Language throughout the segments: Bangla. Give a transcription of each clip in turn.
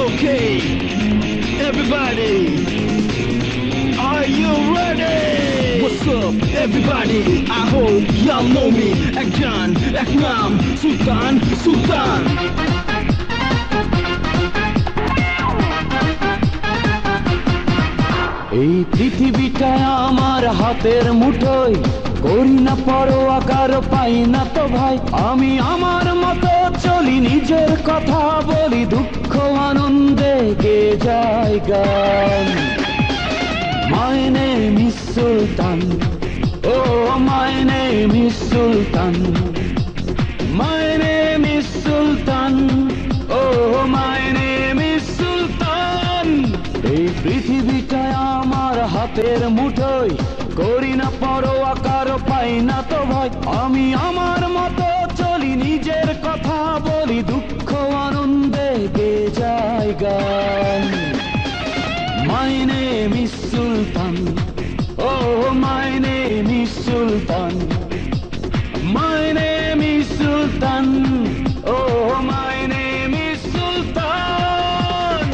Okay, everybody, are you ready? What's up, everybody? I hope y'all know me. Ekjan, Eknam, Sultan, Sultan. এই পৃথিবীটা আমার হাতের মুঠোয়, করি না পরোয়া কারো, পাই না তো ভাই। আমি আমার মতো চলি, নিজের কথা বলি, দুঃখ আনন্দে গে যায় গান। My name is Sultan, oh my name is Sultan, my name is Sultan, oh my name is Sultan. এই পৃথিবীটা আমার হাতের মুঠোয়, করি না পরোয়া কারো, পাই না তো ভয়। আমি আমার মতো চলি, নিজের কথা বলি, দুঃখ আনন্দে গে যায় গান। My name is Sultan, oh my name is Sultan, my name is Sultan, oh my name is Sultan.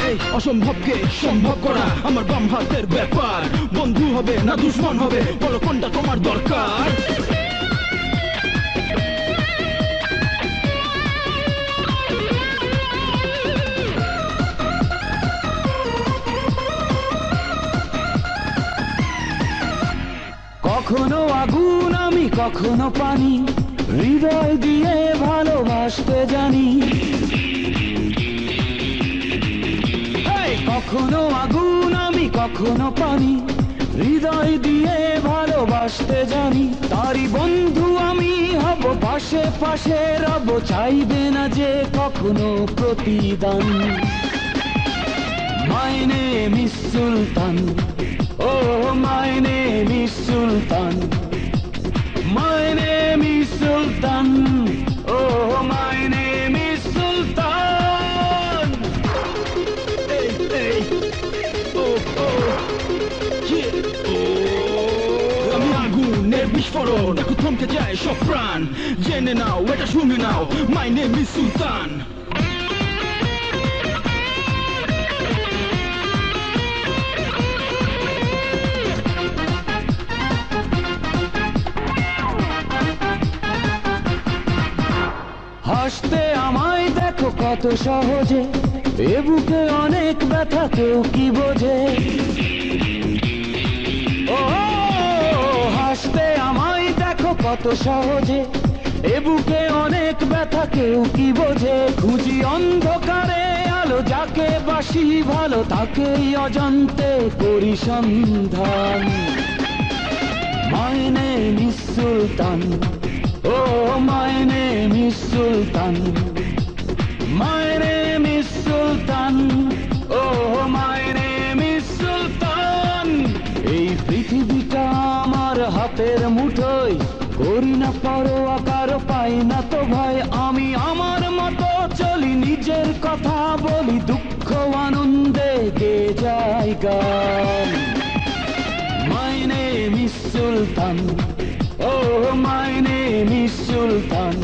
এই অসম্ভবকে সম্ভব করা আমার বাম হাতের ব্যাপার। বন্ধু হবে না দুশ্মন হবে, বলো কোনটা তোমার দরকার? কখনো আগুন আমি, কখনো পানি, হৃদয় দিয়ে ভালোবাসতে জানি। কখনো আগুন আমি, কখনো পানি, হৃদয় দিয়ে ভালোবাসতে জানি। তারই বন্ধু আমি হব, পাশে পাশে রব, চাইবে না যে কখনো প্রতিদান। My name is Sultan, oh my name is Sultan, my name is Sultan, oh my name is Sultan. Hey, oh, yeah, oh. আমি আগুনের বিস্ফোরণ, এখন থমকে যায় সব প্রাণ। জেনে নাও, এটা শুনে নাও, my name is Sultan. হাসতে আমায় দেখো কত সহজে, এ বুকে অনেক ব্যথা কেউ কি বোঝে। ও হাসতে আমায় দেখো কত সহজে, এ বুকে অনেক ব্যথা কেউ কি বোঝে। খুঁজি অন্ধকারে আলো, যাকে বাসি ভালো, তাকেই অজান্তে করি সন্ধান। My name is Sultan, oh my name is Sultan, my name is Sultan, oh my name is Sultan. এই পৃথিবীটা আমার হাতের মুঠোয়, করি না পরোয়া কারো, পাই না তো ভয়। আমি আমার মতো চলি, নিজের কথা বলি, দুঃখ আনন্দে গে যায় গান। My name is Sultan, oh my name is Sultan,